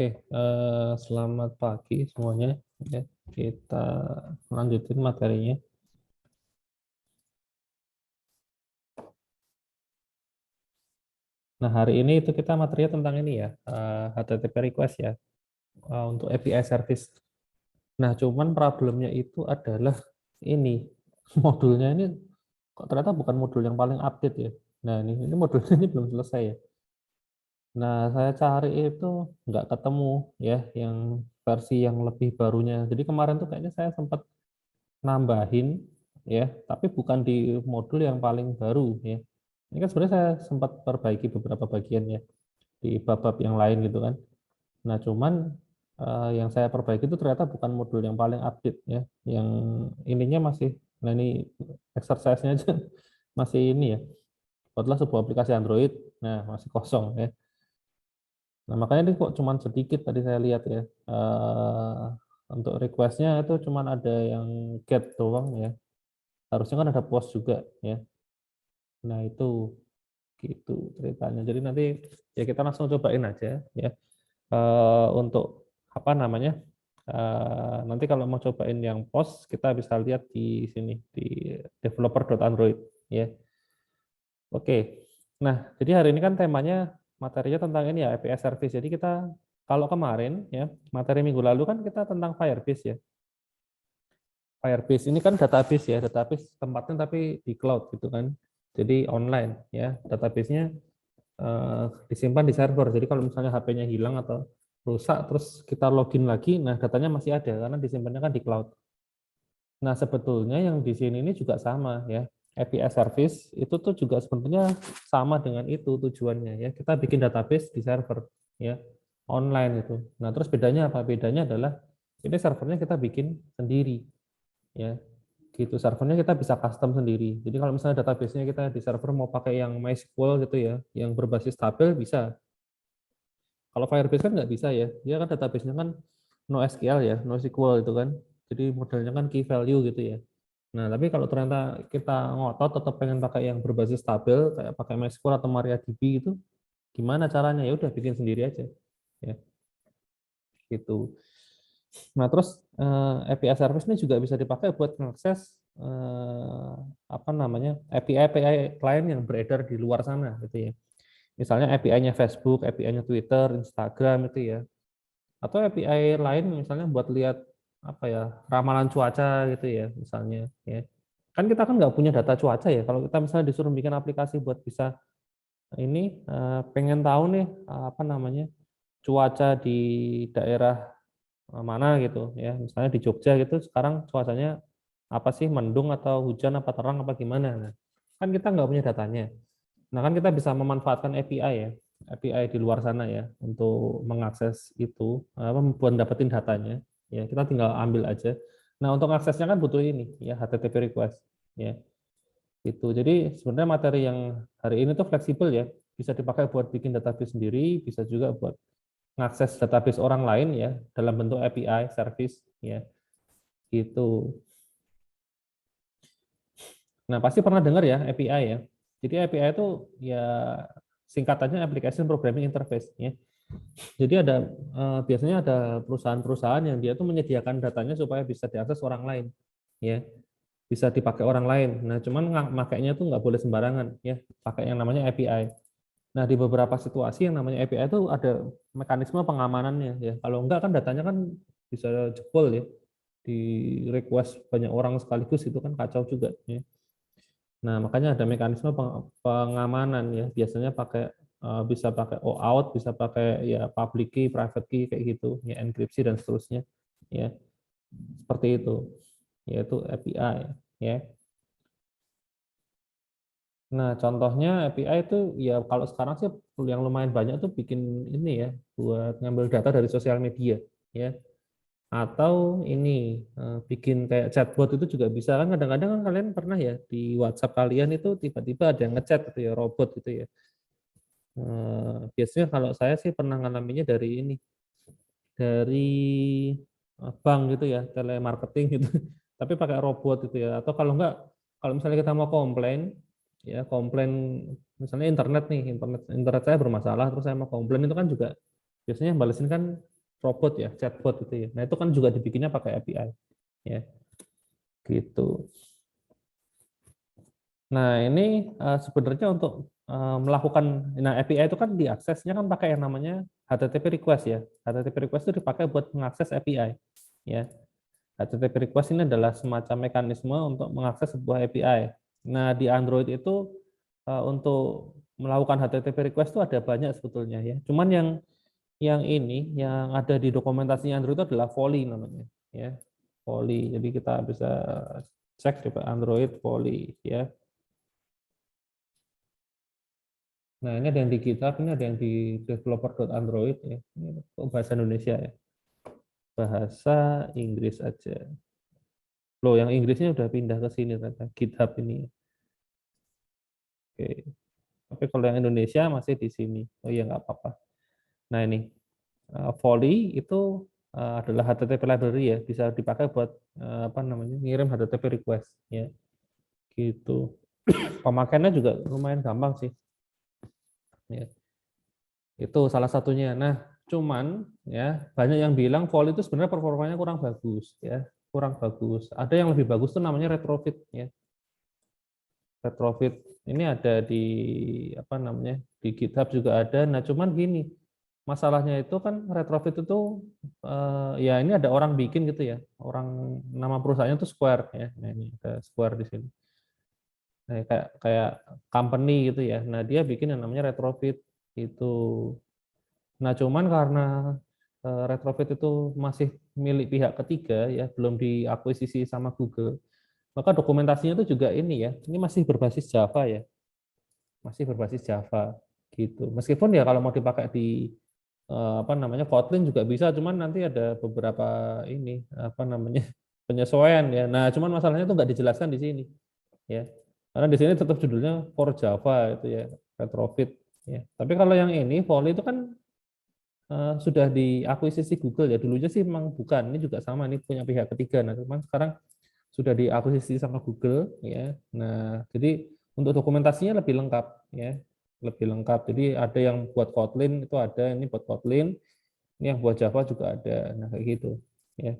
Oke, selamat pagi semuanya. Ya, kita lanjutin materinya. Nah, hari ini itu kita materinya tentang ini ya, HTTP request ya, untuk API service. Nah, cuman problemnya itu adalah ini, modulnya ini kok ternyata bukan modul yang paling update ya. Nah, ini modulnya ini belum selesai ya. Nah, saya cari itu nggak ketemu ya, yang versi yang lebih barunya. Jadi kemarin tuh kayaknya saya sempat nambahin ya, tapi bukan di modul yang paling baru ya. Ini kan sebenarnya saya sempat perbaiki beberapa bagian ya di bab-bab yang lain gitu kan. Nah, cuman yang saya perbaiki itu ternyata bukan modul yang paling update ya. Yang ininya masih, nah ini exercise-nya aja masih ini ya. Buatlah sebuah aplikasi Android, nah masih kosong ya. Nah, makanya ini kok cuman sedikit tadi saya lihat ya. Untuk request-nya itu cuman ada yang get doang ya. Harusnya kan ada post juga ya. Nah, itu gitu ceritanya. Jadi nanti ya kita langsung cobain aja ya. Untuk apa namanya? Nanti kalau mau cobain yang post kita bisa lihat di sini di developer.android ya. Oke. Nah, jadi hari ini kan temanya materinya tentang ini ya API service. Jadi kita kalau kemarin ya materi minggu lalu kan kita tentang Firebase ya. Firebase ini kan database ya, database tempatnya tapi di cloud gitu kan. Jadi online ya, database-nya disimpan di server. Jadi kalau misalnya HP-nya hilang atau rusak terus kita login lagi, nah datanya masih ada karena disimpannya kan di cloud. Nah, sebetulnya yang di sini ini juga sama ya. API service itu tuh juga sebenarnya sama dengan itu tujuannya ya. Kita bikin database di server ya, online itu. Nah, terus bedanya apa? Bedanya adalah ini servernya kita bikin sendiri ya. Gitu, servernya kita bisa custom sendiri. Jadi kalau misalnya database-nya kita di server mau pakai yang MySQL gitu ya, yang berbasis tabel bisa. Kalau Firebase kan nggak bisa ya, dia kan database-nya kan NoSQL ya, NoSQL itu kan. Jadi modelnya kan key value gitu ya. Nah, tapi kalau ternyata kita ngotot tetap pengen pakai yang berbasis tabel, kayak pakai MySQL atau MariaDB itu, gimana caranya? Ya udah bikin sendiri aja. Ya, gitu. Nah, terus API service ini juga bisa dipakai buat mengakses apa namanya API lain yang beredar di luar sana gitu ya. Misalnya API-nya Facebook, API-nya Twitter, Instagram itu ya. Atau API lain misalnya buat lihat apa ya ramalan cuaca gitu ya misalnya ya. Kan kita kan nggak punya data cuaca ya. Kalau kita misalnya disuruh bikin aplikasi buat bisa ini pengen tahu nih apa namanya cuaca di daerah mana gitu ya. Misalnya di Jogja gitu sekarang cuacanya apa sih mendung atau hujan apa terang apa gimana. Nah, kan kita nggak punya datanya. Nah, kan kita bisa memanfaatkan API ya, API di luar sana ya, untuk mengakses itu, buat dapetin datanya. Ya, kita tinggal ambil aja. Nah, untuk aksesnya kan butuh ini, ya, HTTP request. Ya, itu. Jadi sebenarnya materi yang hari ini tuh fleksibel ya, bisa dipakai buat bikin database sendiri, bisa juga buat mengakses database orang lain ya, dalam bentuk API service. Ya, gitu. Nah, pasti pernah dengar ya API ya. Jadi API itu ya singkatannya Application Programming Interface ya. Jadi ada biasanya ada perusahaan-perusahaan yang dia tuh menyediakan datanya supaya bisa diakses orang lain ya. Bisa dipakai orang lain. Nah, cuman makainya tuh nggak boleh sembarangan ya, pakai yang namanya API. Nah, di beberapa situasi yang namanya API itu ada mekanisme pengamanannya ya. Kalau enggak kan datanya kan bisa jebol ya. Di request banyak orang sekaligus itu kan kacau juga ya. Nah, makanya ada mekanisme pengamanan ya. Biasanya pakai bisa pakai OAuth, bisa pakai ya public key, private key kayak gitu, ya enkripsi dan seterusnya. Ya, seperti itu. Yaitu API ya. Nah, contohnya API itu ya kalau sekarang sih yang lumayan banyak tuh bikin ini ya buat ngambil data dari sosial media ya. Atau ini bikin kayak chatbot itu juga bisa kan kadang-kadang kan kalian pernah ya di WhatsApp kalian itu tiba-tiba ada yang ngechat gitu ya robot gitu ya. Biasanya kalau saya sih pernah ngalaminya dari ini dari bank gitu ya telemarketing gitu tapi pakai robot gitu ya atau kalau enggak kalau misalnya kita mau komplain ya komplain misalnya internet nih internet saya bermasalah terus saya mau komplain itu kan juga Biasanya yang balesin kan robot ya, chatbot gitu ya. Nah, itu kan juga dibikinnya pakai API ya. Gitu. Nah, ini sebenarnya untuk melakukan API itu kan diaksesnya kan pakai yang namanya HTTP request ya. HTTP request itu dipakai buat mengakses API ya. HTTP request ini adalah semacam mekanisme untuk mengakses sebuah API. Nah, di Android itu untuk melakukan HTTP request itu ada banyak sebetulnya ya. Cuman yang ada di dokumentasi Android itu adalah Volley namanya ya. Volley. Jadi kita bisa cek di Android Volley ya. Nah, ini ada yang di GitHub, ini ada yang di developer.android ya. Ini bahasa Indonesia ya. Bahasa Inggris aja. Loh, yang Inggrisnya udah pindah ke sini ternyata GitHub ini. Oke. Tapi kalau yang Indonesia masih di sini. Oh iya, nggak apa-apa. Nah, ini Volley itu adalah HTTP library ya, bisa dipakai buat apa namanya? Ngirim HTTP request ya. Gitu. Pemakaiannya juga lumayan gampang sih. Ya. Itu salah satunya. Nah, cuman ya banyak yang bilang Volley itu sebenarnya performanya kurang bagus ya, kurang bagus. Ada yang lebih bagus tuh namanya retrofit ya. Retrofit ini ada di apa namanya? Di GitHub juga ada. Nah, cuman gini, masalahnya itu kan retrofit itu ya ini ada orang bikin gitu ya. Orang nama perusahaannya itu Square ya. Nah, ini ada Square di sini. Nah, kayak company gitu ya. Nah, dia bikin yang namanya retrofit itu. Nah, cuman karena retrofit itu masih milik pihak ketiga ya, belum diakuisisi sama Google, maka dokumentasinya itu juga ini ya, ini masih berbasis Java ya, masih berbasis Java gitu. Meskipun ya kalau mau dipakai di apa namanya Kotlin juga bisa, cuman nanti ada beberapa ini apa namanya penyesuaian ya. Nah, cuman masalahnya itu nggak dijelaskan di sini ya, karena di sini tetap judulnya for Java itu ya, retrofit ya. Tapi kalau yang ini Volley itu kan sudah diakuisisi Google ya. Dulunya sih memang bukan. Ini juga sama, ini punya pihak ketiga. Nah, cuman sekarang sudah diakuisisi sama Google ya. Nah, jadi untuk dokumentasinya lebih lengkap ya. Lebih lengkap. Jadi ada yang buat Kotlin itu ada, ini buat Kotlin, ini yang buat Java juga ada. Nah, kayak gitu ya.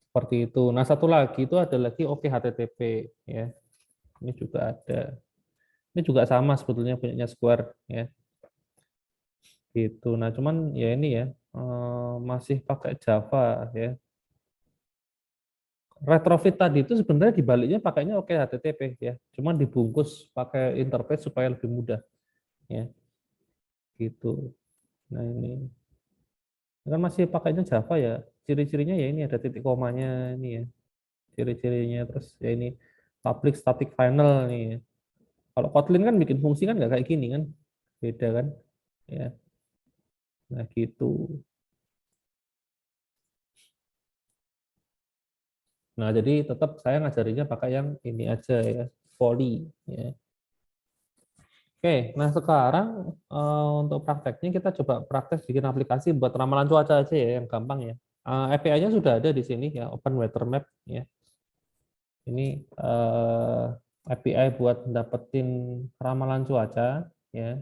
Seperti itu. Nah, satu lagi itu ada lagi OKHTTP ya. Ini juga ada. Ini juga sama sebetulnya punyanya Square ya. Gitu. Nah, cuman ya ini ya masih pakai Java ya. Retrofit tadi itu sebenarnya dibaliknya pakainya oke HTTP ya. Cuman dibungkus pakai interface supaya lebih mudah ya. Gitu. Nah, ini kan masih pakainya Java ya. Ciri-cirinya ya ini ada titik komanya ini ya. Ciri-cirinya terus ya ini public static final nih ya. Kalau Kotlin kan bikin fungsi kan nggak kayak gini kan. Beda kan? Ya. Nah, gitu. Nah, jadi tetap saya ngajarinya pakai yang ini aja ya, Volley ya. Oke, nah sekarang untuk prakteknya kita coba praktek bikin aplikasi buat ramalan cuaca aja ya, yang gampang ya. API-nya sudah ada di sini ya, Open Weather Map ya. Ini API buat dapetin ramalan cuaca ya,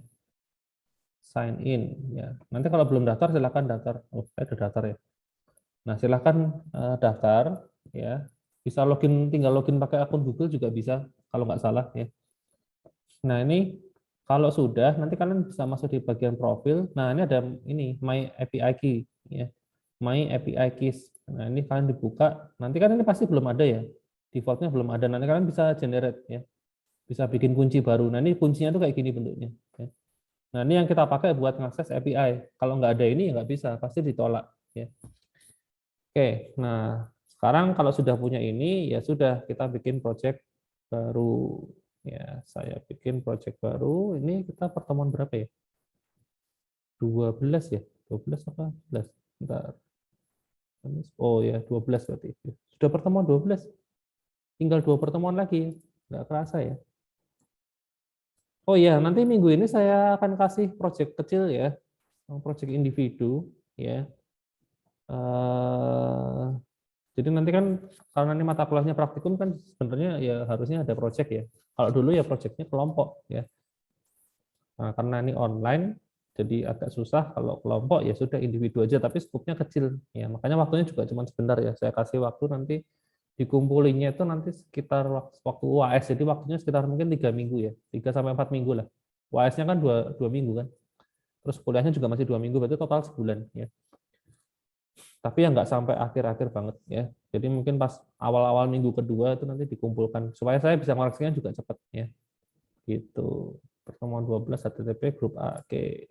sign in ya. Nanti kalau belum daftar silakan daftar. Oh, saya sudah daftar ya. Nah, silakan daftar ya. Bisa login, tinggal login pakai akun Google juga bisa kalau nggak salah ya. Nah, ini kalau sudah nanti kalian bisa masuk di bagian profil. Nah, ini ada ini My API Key ya. My API Keys. Nah, ini kalian dibuka. Nanti kan ini pasti belum ada ya. Defaultnya belum ada. Nanti kalian bisa generate ya. Bisa bikin kunci baru. Nah, ini kuncinya tuh kayak gini bentuknya ya. Nah, ini yang kita pakai buat mengakses API. Kalau nggak ada ini ya nggak bisa, pasti ditolak ya. Oke, nah sekarang kalau sudah punya ini ya sudah kita bikin project baru ya. Saya bikin project baru. Ini kita pertemuan berapa ya? 12 ya? 12 apa? 11. Bentar. Oh ya, 12 berarti. Sudah pertemuan 12. Tinggal 2 pertemuan lagi. Nggak kerasa ya. Oh ya, nanti minggu ini saya akan kasih project kecil ya. Project individu ya. Eh, Jadi nanti kan karena ini mata kuliahnya praktikum kan sebenarnya ya harusnya ada project ya. Kalau dulu ya projectnya kelompok ya. Nah, karena ini online, Jadi agak susah. Kalau kelompok ya sudah individu aja, tapi skupnya kecil. Ya, makanya waktunya juga cuma sebentar ya. Saya kasih waktu nanti dikumpulinnya itu nanti sekitar waktu UAS. Jadi waktunya sekitar mungkin 3 minggu ya, 3 sampai 4 minggu lah. UAS-nya kan dua minggu kan. Terus kuliahnya juga masih 2 minggu, berarti total sebulan ya. Tapi ya nggak sampai akhir-akhir banget ya. Jadi mungkin pas awal-awal minggu kedua itu nanti dikumpulkan supaya saya bisa ngoreksinya juga cepat ya. Gitu. Pertemuan 12 HTTP grup A. Oke.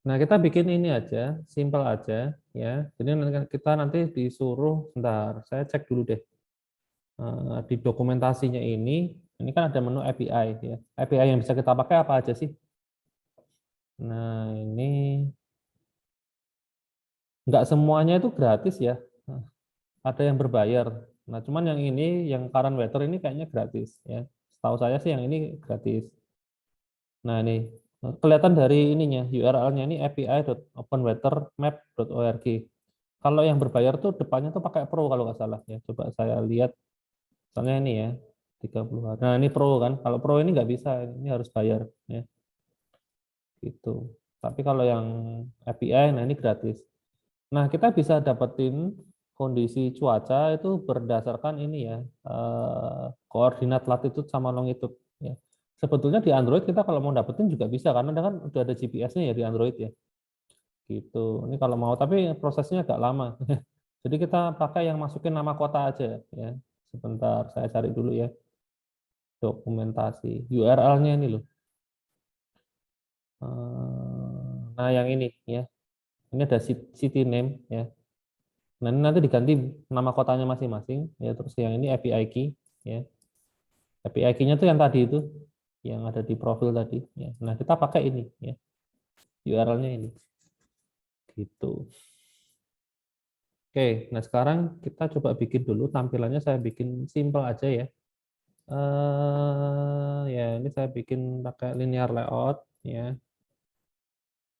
Nah, kita bikin ini aja, simple aja ya. Jadi kita nanti disuruh, bentar, saya cek dulu deh. Di dokumentasinya ini kan ada menu API ya. API yang bisa kita pakai apa aja sih? Nah, ini nggak semuanya itu gratis ya. Ada yang berbayar. Nah, cuman yang ini, yang current weather ini kayaknya gratis ya. Setahu saya sih yang ini gratis. Nah, ini kelihatan dari ininya, URL-nya ini api.openweathermap.org. Kalau yang berbayar tuh depannya tuh pakai Pro kalau nggak salah ya. Coba saya lihat, misalnya ini ya, 30 hari. Nah, ini Pro kan. Kalau Pro ini nggak bisa, ini harus bayar ya. Gitu. Tapi kalau yang API, nah ini gratis. Nah, kita bisa dapetin kondisi cuaca itu berdasarkan ini ya, koordinat latitude sama longitude. Ya. Sebetulnya di Android kita kalau mau dapetin juga bisa, karena kan udah ada GPS-nya ya di Android ya. Gitu. Ini kalau mau, tapi prosesnya agak lama. Jadi kita pakai yang masukin nama kota aja ya. Sebentar, saya cari dulu ya dokumentasi. URL-nya ini loh. Nah, yang ini ya. Ini ada city name ya. Nah, ini nanti diganti nama kotanya masing-masing ya, terus yang ini API key ya. API key-nya tuh yang tadi itu yang ada di profil tadi ya. Nah, kita pakai ini ya. URL-nya ini. Gitu. Oke, nah sekarang kita coba bikin dulu tampilannya, saya bikin simple aja ya. Ya, ini saya bikin pakai linear layout ya.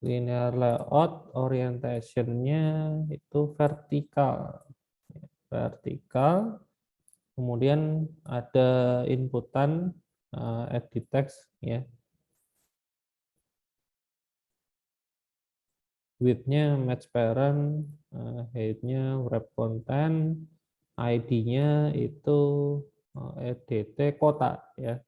Linear layout orientation-nya itu vertikal. Vertikal. Kemudian ada inputan edit text ya. Width-nya match parent, height-nya wrap content, ID-nya itu EDT kota ya.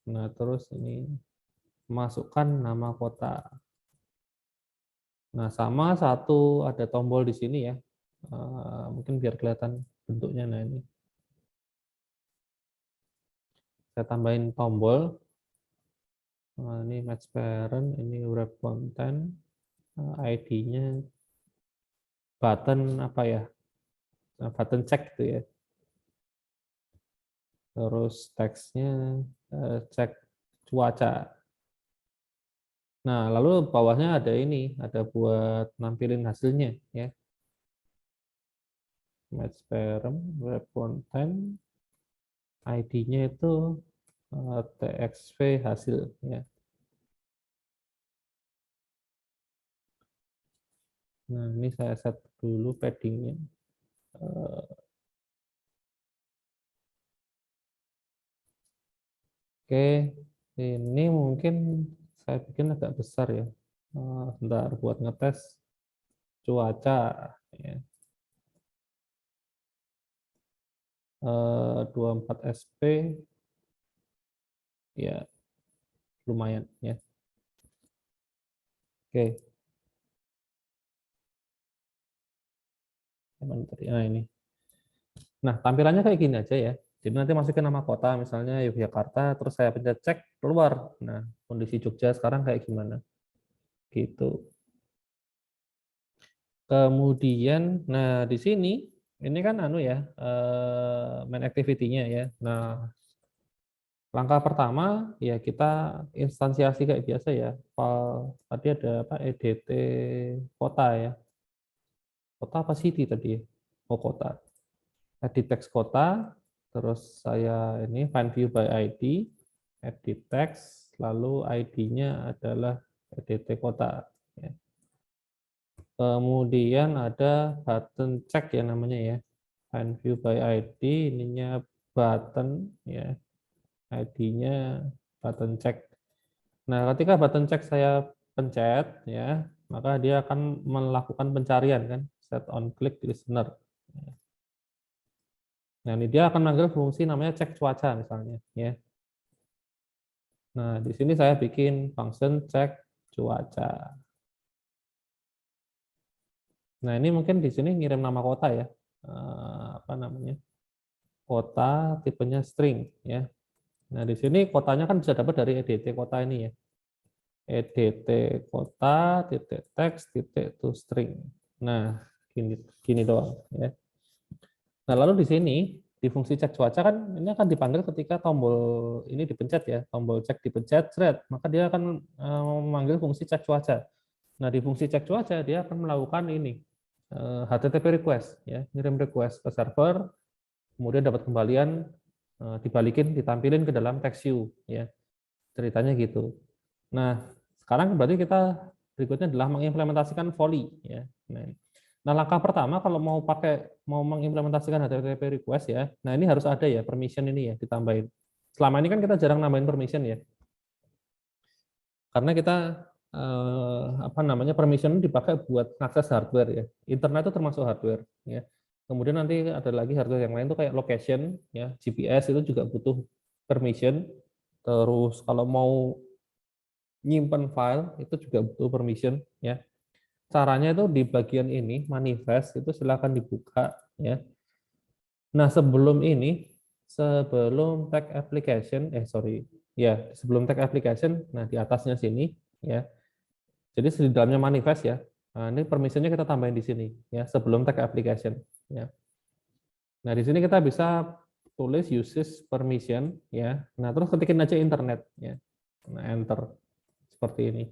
Nah, terus ini masukkan nama kota. Nah, sama satu ada tombol di sini ya. Mungkin biar kelihatan bentuknya. Nah, ini saya tambahin tombol. Nah, ini match parent, ini wrap content, ID-nya button apa ya? Button check itu ya. Terus teksnya cek cuaca. Nah, lalu bawahnya ada ini, ada buat nampilin hasilnya ya. Match parent, web content, ID-nya itu TXV hasil ya. Nah, ini saya set dulu paddingnya. Oke, ini mungkin saya bikin agak besar ya. Bentar buat ngetes cuaca ya. 24 SP ya lumayan ya. Oke, nah ini. Nah, tampilannya kayak gini aja ya. Jadi nanti masukin nama kota, misalnya Yogyakarta, terus saya pencet cek, keluar. Nah, kondisi Jogja sekarang kayak gimana? Gitu. Kemudian, nah di sini, ini kan anu ya, main activity-nya ya. Nah, langkah pertama ya kita instansiasi kayak biasa ya. File tadi ada apa? EDT kota ya. Kota apa city tadi ya? Oh, kota. Edit text kota, terus saya ini find view by ID, edit text, lalu ID-nya adalah EDT kota. Ya. Kemudian ada button check ya namanya ya. find view by ID, ininya button ya, ID-nya button check. Nah, ketika button check saya pencet ya, maka dia akan melakukan pencarian kan, set on click listener. Nah, ini dia akan manggil fungsi namanya cek cuaca misalnya ya. Nah, di sini saya bikin function cek cuaca. Nah, ini mungkin di sini ngirim nama kota ya. Apa namanya? Kota tipenya string ya. Nah, di sini kotanya kan bisa dapat dari edt kota ini ya. Edt kota titik teks titik to string. Nah, gini doang ya. Nah, lalu di sini di fungsi cek cuaca kan ini akan dipanggil ketika tombol ini dipencet ya, tombol cek dipencet, thread, maka dia akan memanggil fungsi cek cuaca. Nah, di fungsi cek cuaca dia akan melakukan ini HTTP request ya, ngirim request ke server, kemudian dapat kembalian dibalikin, ditampilin ke dalam text view ya. Ceritanya gitu. Nah, sekarang berarti kita berikutnya adalah mengimplementasikan volley ya. Nah, langkah pertama kalau mau mengimplementasikan HTTP request ya. Nah, ini harus ada ya permission ini ya ditambahin. Selama ini kan kita jarang nambahin permission ya. Karena kita apa namanya permission dipakai buat akses hardware ya. Internet itu termasuk hardware ya. Kemudian nanti ada lagi hardware yang lain tuh kayak location ya, GPS itu juga butuh permission. Terus kalau mau nyimpen file itu juga butuh permission ya. Caranya itu di bagian ini manifest itu silakan dibuka ya. Nah, sebelum tag application sebelum tag application, nah di atasnya sini ya. Jadi di dalamnya manifest ya. Nah, ini permissionnya kita tambahin di sini ya sebelum tag application ya. Nah, di sini kita bisa tulis uses permission ya. Nah, terus ketikin aja internet ya. Nah, enter seperti ini.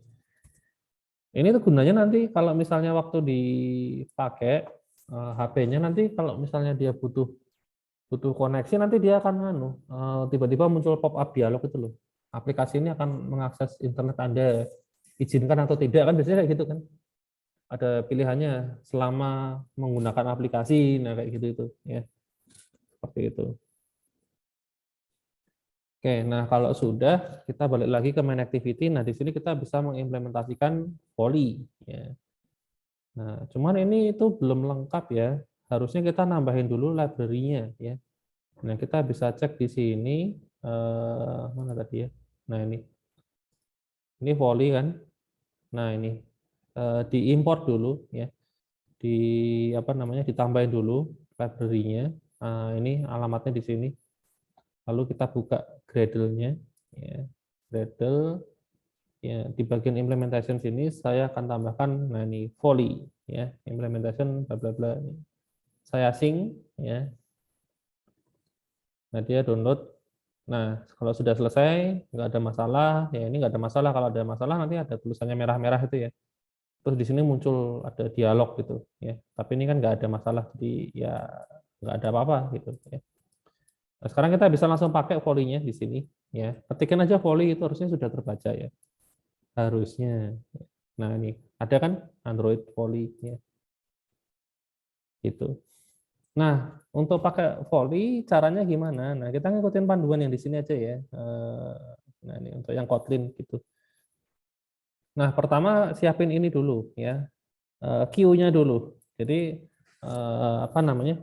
Ini tuh gunanya nanti kalau misalnya waktu dipakai HP-nya nanti kalau misalnya dia butuh koneksi nanti dia akan tiba-tiba muncul pop up dialog itu loh. Aplikasi ini akan mengakses internet Anda, izinkan atau tidak kan biasanya kayak gitu kan. Ada pilihannya selama menggunakan aplikasi, nah kayak gitu itu ya. Seperti itu. Oke, nah kalau sudah kita balik lagi ke main activity. Nah, di sini kita bisa mengimplementasikan volley ya. Nah, cuman ini itu belum lengkap ya. Harusnya kita nambahin dulu library-nya ya. Nah, kita bisa cek di sini mana tadi ya? Nah, ini. Ini volley kan. Nah, ini diimport dulu ya. Di apa namanya? Ditambahin dulu library-nya. Nah, ini alamatnya di sini. Lalu kita buka Gradle-nya ya. Gradle ya, di bagian implementation sini saya akan tambahkan nah ini volley ya, implementation bla bla bla. Saya sync ya. Nah, dia download. Nah, kalau sudah selesai, nggak ada masalah, ya ini nggak ada masalah. Kalau ada masalah nanti ada tulisannya merah-merah itu ya. Terus di sini muncul ada dialog gitu ya. Tapi ini kan nggak ada masalah, jadi ya nggak ada apa-apa gitu ya. Nah, sekarang kita bisa langsung pakai volley-nya di sini ya. Ketikkan aja volley itu harusnya sudah terbaca ya. Harusnya. Nah, ini ada kan Android volley ya. Gitu. Nah, untuk pakai volley caranya gimana? Nah, kita ngikutin panduan yang di sini aja ya. Nah, ini untuk yang Kotlin gitu. Nah, pertama siapin ini dulu ya. Queue-nya dulu. Jadi apa namanya?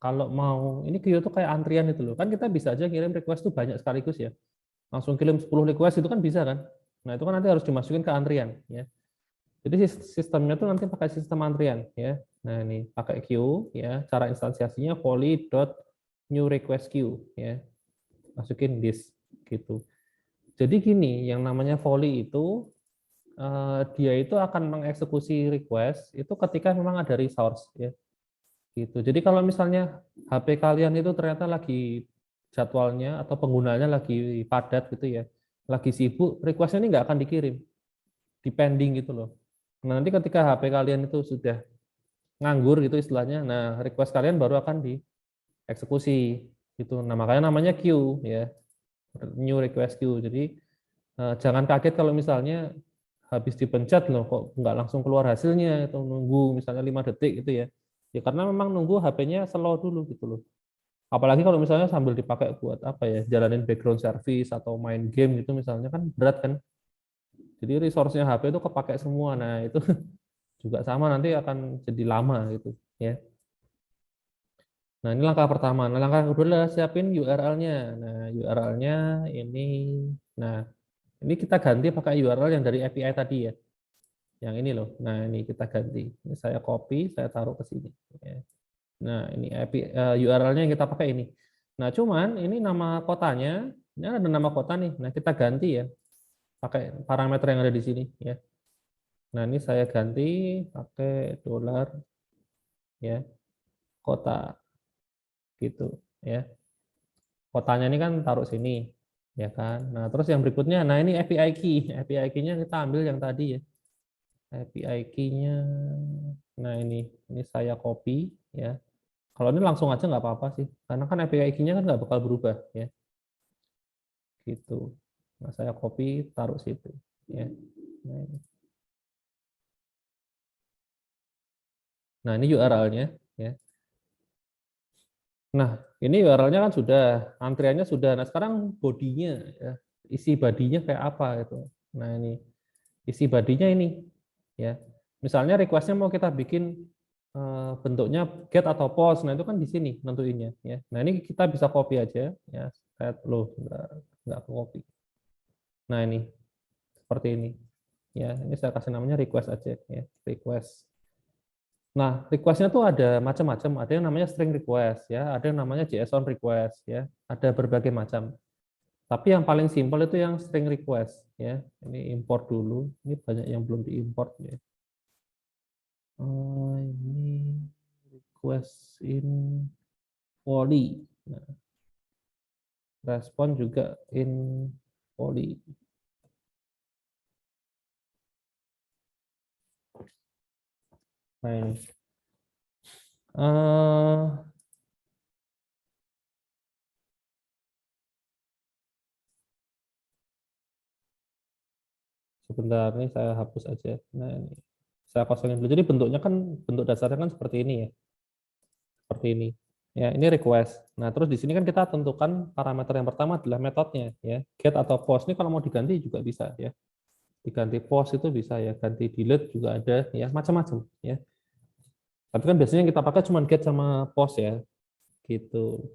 Kalau mau ini queue itu kayak antrian itu loh. Kan kita bisa aja kirim request tuh banyak sekaligus ya. Langsung kirim 10 request itu kan bisa kan? Nah, itu kan nanti harus dimasukin ke antrian ya. Jadi sistemnya tuh nanti pakai sistem antrian ya. Nah, ini pakai queue ya. Cara instansiasinya volley.new request queue ya. Masukin this gitu. Jadi gini, yang namanya volley itu dia itu akan mengeksekusi request itu ketika memang ada resource ya. Gitu. Jadi kalau misalnya HP kalian itu ternyata lagi jadwalnya atau penggunanya lagi padat gitu ya, lagi sibuk, request-nya ini nggak akan dikirim, depending gitu loh. Nah, nanti ketika HP kalian itu sudah nganggur gitu istilahnya, nah request kalian baru akan dieksekusi gitu. Nah, makanya namanya queue ya, new request queue. Jadi jangan kaget kalau misalnya habis dipencet loh kok nggak langsung keluar hasilnya atau nunggu misalnya 5 detik gitu ya. Ya karena memang nunggu HP-nya slow dulu gitu loh. Apalagi kalau misalnya sambil dipakai buat apa ya, jalanin background service atau main game gitu misalnya kan berat kan. Jadi resource-nya HP itu kepake semua. Nah, itu juga sama nanti akan jadi lama gitu ya. Nah, ini langkah pertama. Nah, langkah kedua adalah siapin URL-nya. Nah, URL-nya ini nah, ini kita ganti pakai URL yang dari API tadi ya. Yang ini loh. Nah, ini kita ganti. Ini saya copy, saya taruh ke sini ya. Nah, ini URL-nya yang kita pakai ini. Nah, cuman ini nama kotanya, ini ada nama kota nih. Nah, kita ganti ya, pakai parameter yang ada di sini ya. Nah, ini saya ganti pakai dolar ya, kota gitu ya. Kotanya ini kan taruh sini ya kan. Nah, terus yang berikutnya, nah ini API key. API key-nya kita ambil yang tadi ya. API key-nya, nah ini saya copy ya. Kalau ini langsung aja nggak apa-apa sih, karena kan API key-nya kan nggak bakal berubah ya, gitu. Nah, saya copy, taruh situ ya. Nah, ini URL-nya ya. Nah, ini URL-nya kan sudah, antriannya sudah. Nah, sekarang bodinya ya, isi badinya kayak apa gitu. Nah, ini isi badinya ini ya. Misalnya request-nya mau kita bikin bentuknya get atau post. Nah, itu kan di sini nentuinnya ya. Nah, ini kita bisa copy aja ya. Saya loh enggak copy. Nah, ini seperti ini. Ya, ini saya kasih namanya request aja ya, request. Nah, request-nya tuh ada macam-macam. Ada yang namanya string request ya, ada yang namanya JSON request ya, ada berbagai macam. Tapi yang paling simpel itu yang string request ya. Ini import dulu. Ini banyak yang belum diimport ya. Ini request in poly. Nah, respon juga in poly. Nah, ini. Sebentar, ini saya hapus aja. Nah, ini. Saya kosongin dulu. Jadi bentuknya kan, bentuk dasarnya kan seperti ini ya. Seperti ini. Ya, ini request. Nah, terus di sini kan kita tentukan parameter yang pertama adalah metodenya ya. Get atau post ini kalau mau diganti juga bisa ya. Diganti post itu bisa ya, ganti delete juga ada ya, macam-macam ya. Tapi kan biasanya yang kita pakai cuma get sama post ya, gitu.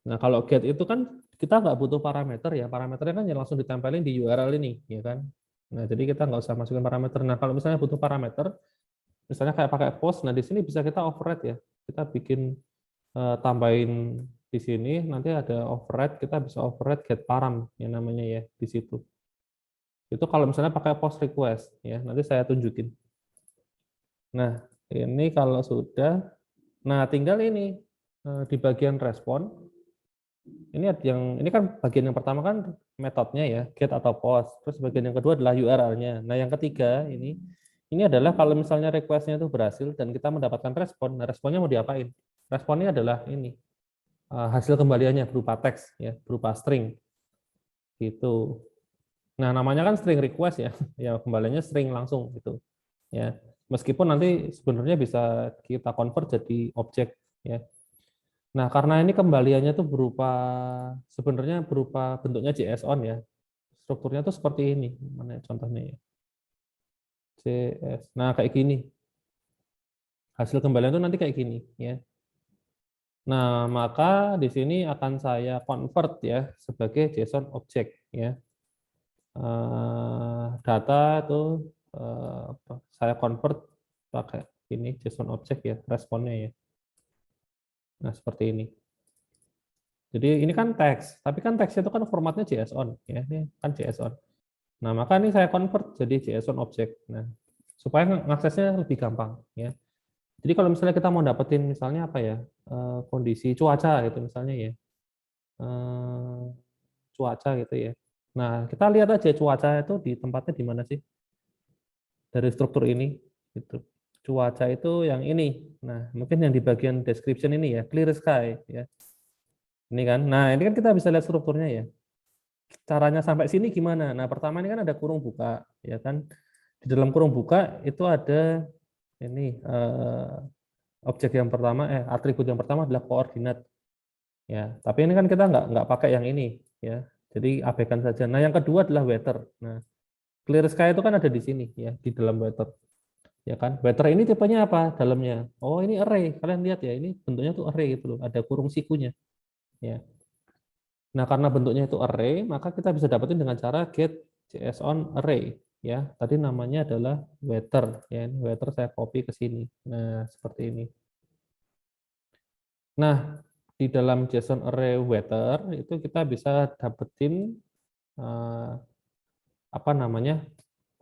Nah, kalau get itu kan kita nggak butuh parameter ya, parameternya kan yang langsung ditempelin di URL ini, ya kan. Nah, jadi kita nggak usah masukin parameter. Nah, kalau misalnya butuh parameter, misalnya kayak pakai post, nah di sini bisa kita override ya. Kita bikin tambahin di sini, nanti ada override, kita bisa override get param yang namanya ya di situ. Itu kalau misalnya pakai post request ya, nanti saya tunjukin. Nah, ini kalau sudah, nah tinggal ini di bagian respon. Ini kan bagian yang pertama kan metodenya ya, get atau post. Terus bagian yang kedua adalah URL-nya. Nah, yang ketiga ini adalah kalau misalnya request-nya itu berhasil dan kita mendapatkan respon, nah responnya mau diapain? Responnya adalah ini hasil kembaliannya berupa teks ya, berupa string gitu. Nah, namanya kan string request ya, ya kembaliannya string langsung gitu. Ya, meskipun nanti sebenarnya bisa kita convert jadi objek ya. Nah, karena ini kembaliannya tuh sebenarnya berupa bentuknya JSON ya. Strukturnya tuh seperti ini. Mana contohnya ya? JS. Nah, kayak gini. Hasil kembalian tuh nanti kayak gini ya. Nah, maka di sini akan saya convert ya sebagai JSON object ya. Data tuh saya convert pakai ini JSON object ya, responnya ya. Nah, seperti ini. Jadi ini kan teks, tapi kan teksnya itu kan formatnya JSON ya, ini kan JSON. Nah, maka ini saya convert jadi JSON object. Nah, supaya ngaksesnya lebih gampang ya. Jadi kalau misalnya kita mau dapetin misalnya apa ya? Kondisi cuaca gitu misalnya ya. Cuaca gitu ya. Nah, kita lihat aja cuaca itu di tempatnya di mana sih? Dari struktur ini gitu. Cuaca itu yang ini. Nah, mungkin yang di bagian description ini ya, clear sky ya. Ini kan. Nah, ini kan kita bisa lihat strukturnya ya. Caranya sampai sini gimana? Nah, pertama ini kan ada kurung buka, ya kan? Di dalam kurung buka itu ada ini objek yang pertama, atribut yang pertama adalah koordinat. Ya, tapi ini kan kita nggak pakai yang ini, ya. Jadi abaikan saja. Nah, yang kedua adalah weather. Nah, clear sky itu kan ada di sini, ya, di dalam weather. Ya kan, weather ini tipenya apa dalamnya? Oh, ini array. Kalian lihat ya, ini bentuknya tuh array gitu loh. Ada kurung sikunya. Ya. Nah, karena bentuknya itu array, maka kita bisa dapetin dengan cara get JSON array. Ya, tadi namanya adalah weather. Ya, ini weather saya copy ke sini. Nah, seperti ini. Nah, di dalam JSON array weather itu kita bisa dapetin eh, apa namanya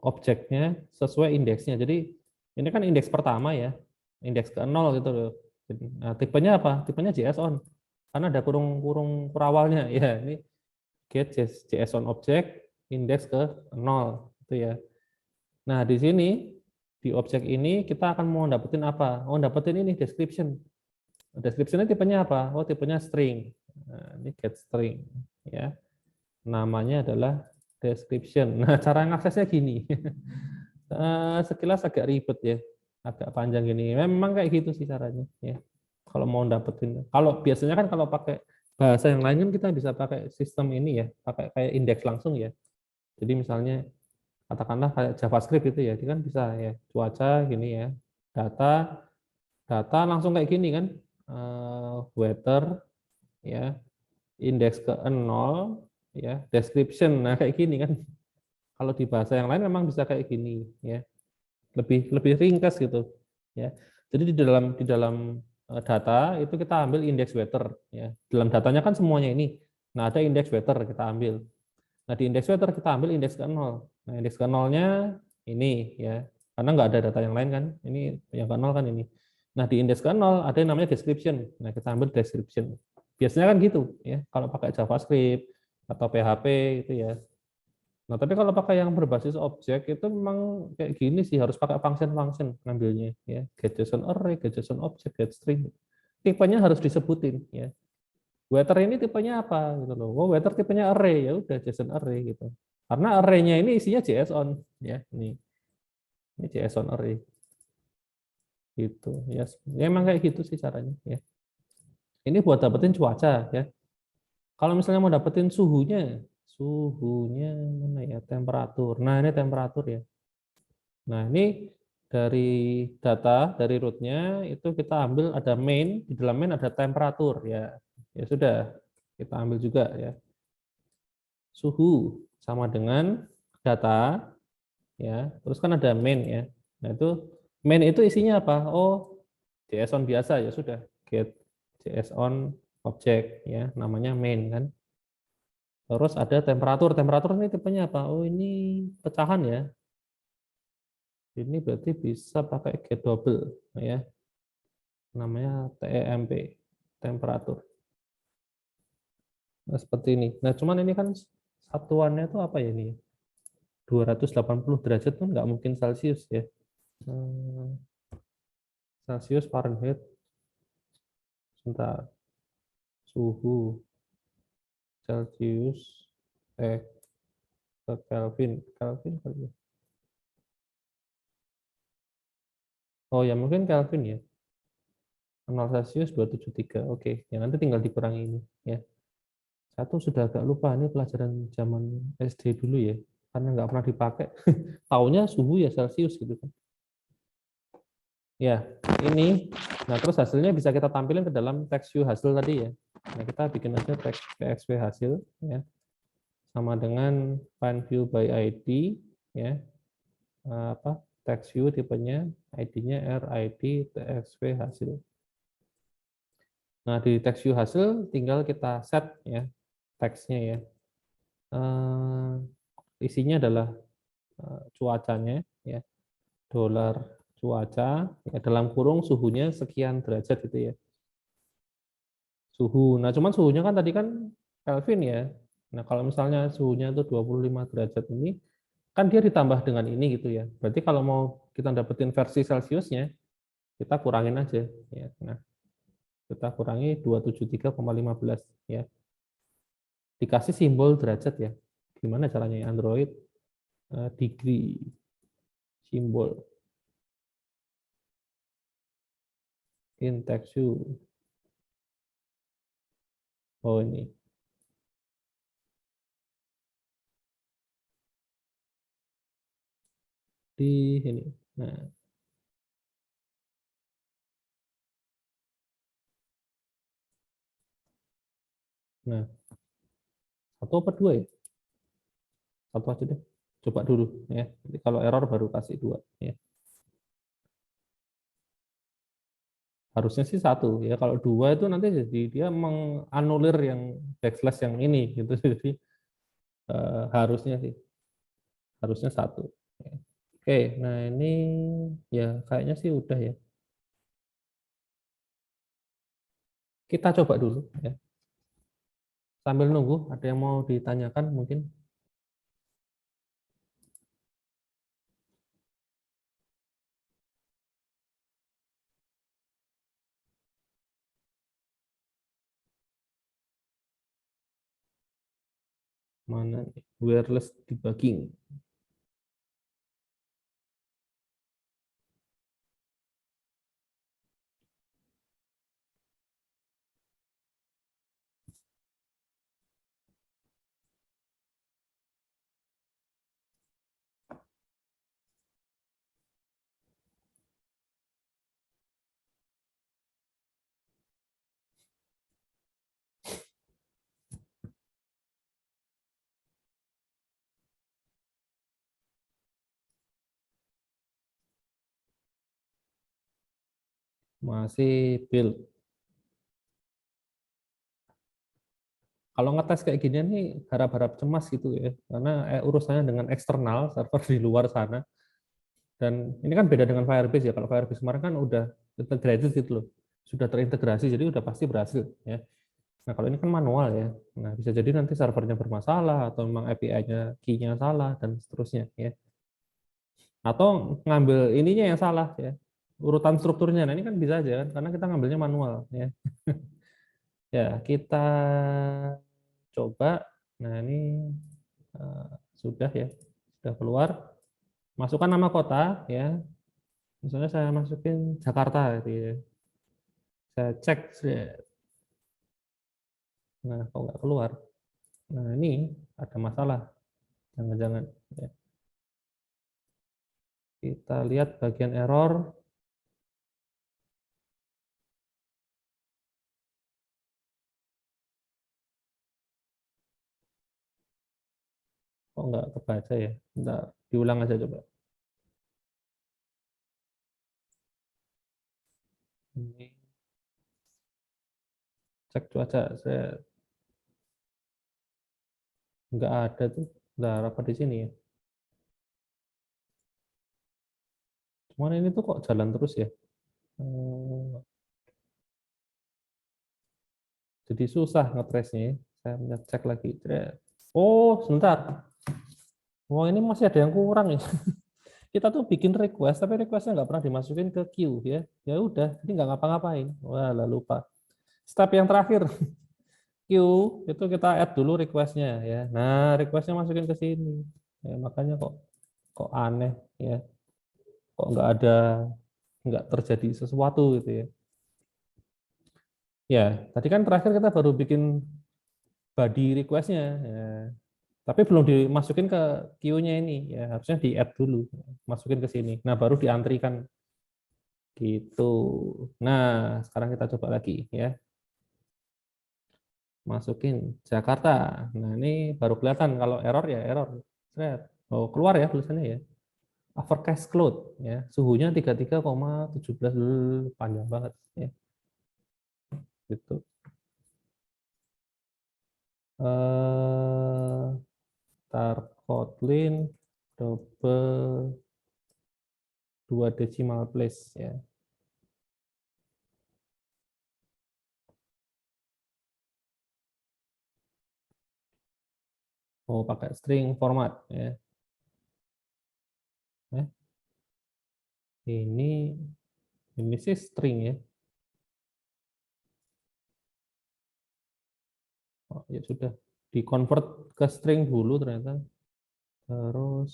objeknya sesuai indeksnya. Jadi ini kan indeks pertama ya, indeks ke 0 gitu loh. Nah, tipenya apa? Tipenya JSON. Karena ada kurung kurawalnya ya. Ini get JSON objek indeks ke 0 itu ya. Nah, di sini di objek ini kita akan mau dapetin apa? Oh, dapetin ini description. Description-nya tipenya apa? Oh, tipenya string. Nah, ini get string ya. Namanya adalah description. Nah, cara ngaksesnya gini. Sekilas agak ribet ya, agak panjang gini. Memang kayak gitu sih caranya ya. Kalau mau dapetin, kalau biasanya kan kalau pakai bahasa yang lain kan kita bisa pakai sistem ini ya, pakai kayak indeks langsung ya. Jadi misalnya katakanlah kayak JavaScript itu ya, dia kan bisa ya cuaca gini ya, data data langsung kayak gini kan, weather ya, indeks ke 0 ya, description, nah kayak gini kan. Kalau di bahasa yang lain memang bisa kayak gini ya, lebih lebih ringkas gitu ya. Jadi di dalam data itu kita ambil indeks weather ya. Dalam datanya kan semuanya ini. Nah, ada indeks weather kita ambil. Nah, di indeks weather kita ambil indeks ke 0. Nah, indeks ke 0-nya ini ya. Karena nggak ada data yang lain kan. Ini yang ke 0 kan ini. Nah, di indeks ke 0 ada yang namanya description. Nah, kita ambil description. Biasanya kan gitu ya. Kalau pakai JavaScript atau PHP itu ya. Nah, tapi kalau pakai yang berbasis objek itu memang kayak gini sih, harus pakai function-function ngambilnya ya. Get JSON array, get JSON object, get string. Tipenya harus disebutin ya. Weather ini tipenya apa gitu loh. Oh, weather tipenya array, ya udah JSON array gitu. Karena array-nya ini isinya JSON ya. Ini JSON array gitu ya. Ya emang kayak gitu sih caranya ya. Ini buat dapetin cuaca ya. Kalau misalnya mau dapetin suhunya mana ya, temperatur. Nah, ini temperatur ya. Nah, ini dari data, dari root-nya itu kita ambil ada main, di dalam main ada temperatur ya. Ya sudah, kita ambil juga ya. Suhu sama dengan data ya. Terus kan ada main ya. Nah, itu main itu isinya apa? Oh, JSON biasa ya sudah. Get JSON object ya, namanya main kan. Terus ada temperatur. Temperatur ini tipenya apa? Oh, ini pecahan ya. Ini berarti bisa pakai get double ya. Namanya TEMP, temperatur. Nah, seperti ini. Nah, cuman ini kan satuannya itu apa ya ini? 280 derajat kan nggak mungkin Celcius ya. Celcius, Fahrenheit, sebentar. Suhu, Celcius, ke Kelvin. Kelvin kali ya. Oh ya, mungkin Kelvin ya. 0 Celcius 273. Oke, yang nanti tinggal dikurangi ini ya. Satu sudah agak lupa, ini pelajaran zaman SD dulu ya, karena nggak pernah dipakai. Taunya suhu ya Celcius gitu kan. Ya, ini. Nah, terus hasilnya bisa kita tampilin ke dalam text view hasil tadi ya. Nah, kita bikin aja text TXT hasil ya. Sama dengan find view by ID ya. Apa? Text view tipenya ID-nya RID TXT hasil. Nah, di text view hasil tinggal kita set ya teksnya ya. Isinya adalah cuacanya ya. Dolar cuaca ya, dalam kurung suhunya sekian derajat gitu ya. Suhu. Nah, cuman suhunya kan tadi kan Kelvin ya. Nah, kalau misalnya suhunya itu 25 derajat ini, kan dia ditambah dengan ini gitu ya. Berarti kalau mau kita dapetin versi Celciusnya, kita kurangin aja. Ya. Nah, kita kurangi 273,15 ya. Dikasih simbol derajat ya. Gimana caranya ya Android? Degree simbol. in text view. Oh ini di sini. Nah, nah satu apa dua ya? Satu aja deh. Coba dulu ya. Jadi kalau error baru kasih dua ya. Harusnya sih satu ya. Kalau dua itu nanti jadi dia menganulir yang backslash yang ini gitu. Jadi harusnya sih harusnya satu. Ya. Oke, nah ini ya kayaknya sih udah ya. Kita coba dulu ya. Sambil nunggu ada yang mau ditanyakan mungkin. Mana nih? Wireless debugging. Masih build. Kalau ngetes kayak gini nih harap-harap cemas gitu ya, karena urusannya dengan eksternal server di luar sana. Dan ini kan beda dengan Firebase ya. Kalau Firebase kemarin kan udah integrated gitu loh, sudah terintegrasi, jadi udah pasti berhasil ya. Nah kalau ini kan manual ya. Nah bisa jadi nanti servernya bermasalah atau memang API-nya key-nya salah dan seterusnya ya. Atau ngambil ininya yang salah ya, urutan strukturnya. Nah ini kan bisa aja kan, karena kita ngambilnya manual ya. Ya kita coba. Nah ini sudah ya, sudah keluar. Masukkan nama kota ya. Misalnya saya masukin Jakarta gitu ya. Saya cek, nah kok nggak keluar. Nah ini ada masalah. Jangan-jangan ya. Kita lihat bagian error. Kok nggak kebaca ya? Bentar, diulang aja coba. Ini cek cuaca, saya nggak ada tuh. Bentar, apa di sini ya? Cuman ini tuh kok jalan terus ya? Jadi susah ngetrace-nya ya. Saya cek lagi. Oh, sebentar. Wah, ini masih ada yang kurang ya. Kita tuh bikin request, tapi requestnya nggak pernah dimasukin ke queue ya. Ya udah, jadi nggak ngapa-ngapain. Wah, lah lupa. Step yang terakhir, queue itu kita add dulu requestnya ya. Nah, requestnya masukin ke sini. Ya, makanya kok aneh ya. Kok nggak terjadi sesuatu gitu ya. Ya, tadi kan terakhir kita baru bikin body requestnya. Ya. Tapi belum dimasukin ke queue-nya ini. Ya, harusnya di-add dulu. Masukin ke sini. Nah, baru diantrikan gitu. Nah, sekarang kita coba lagi ya. Masukin Jakarta. Nah, ini baru kelihatan kalau error ya error. Oh, keluar ya tulisannya ya. Overcast cloud ya. Suhunya 33,17, panjang banget ya. Gitu. Eh tar Kotlin double 2 decimal place ya. Oh, pakai string format ya. Eh, ini sih string ya. Oh, ya sudah di convert ke string dulu ternyata. Terus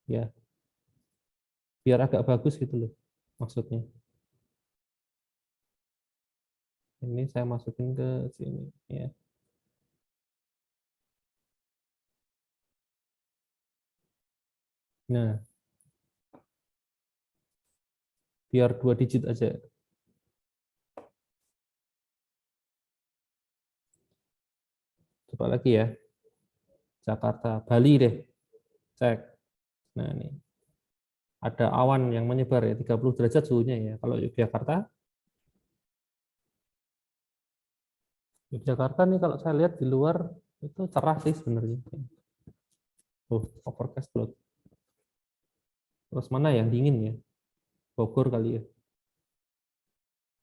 ya biar agak bagus gitu loh. maksudnya. Ini saya masukin ke sini ya. Nah, biar 2 digit aja. Coba lagi ya. Jakarta, Bali deh. Cek. Nah, ini ada awan yang menyebar ya, 30 derajat suhunya ya. Kalau Yogyakarta, Yogyakarta nih kalau saya lihat di luar itu cerah sih sebenarnya. Oh, overcast load. Terus mana yang dingin ya? Bogor kali ya.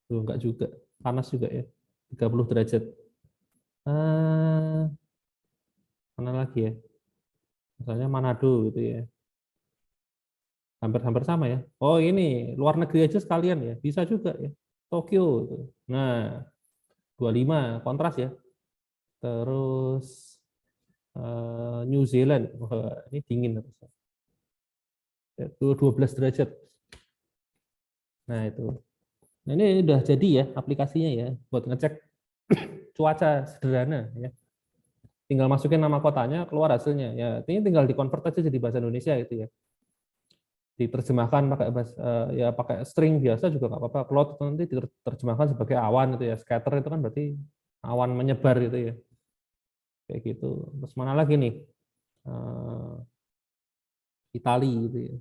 Tuh, enggak juga. Panas juga ya. 30 derajat. Ah, mana lagi ya? Misalnya Manado gitu ya. Hampir-hampir sama ya. Oh, ini luar negeri aja sekalian ya. Bisa juga ya. Tokyo gitu. Nah, 25 kontras ya. Terus New Zealand. Wah, ini dingin harusnya. Itu 12 derajat. Nah, itu. Nah, ini udah jadi ya aplikasinya ya buat ngecek cuaca sederhana ya. Tinggal masukin nama kotanya, keluar hasilnya. Ya, ini tinggal dikonvert aja jadi bahasa Indonesia gitu ya. Diterjemahkan pakai bahasa, ya pakai string biasa juga nggak apa-apa. Cloud itu nanti diterjemahkan sebagai awan itu ya. Scatter itu kan berarti awan menyebar gitu ya. Kayak gitu. Terus mana lagi nih? Eh, Itali gitu ya.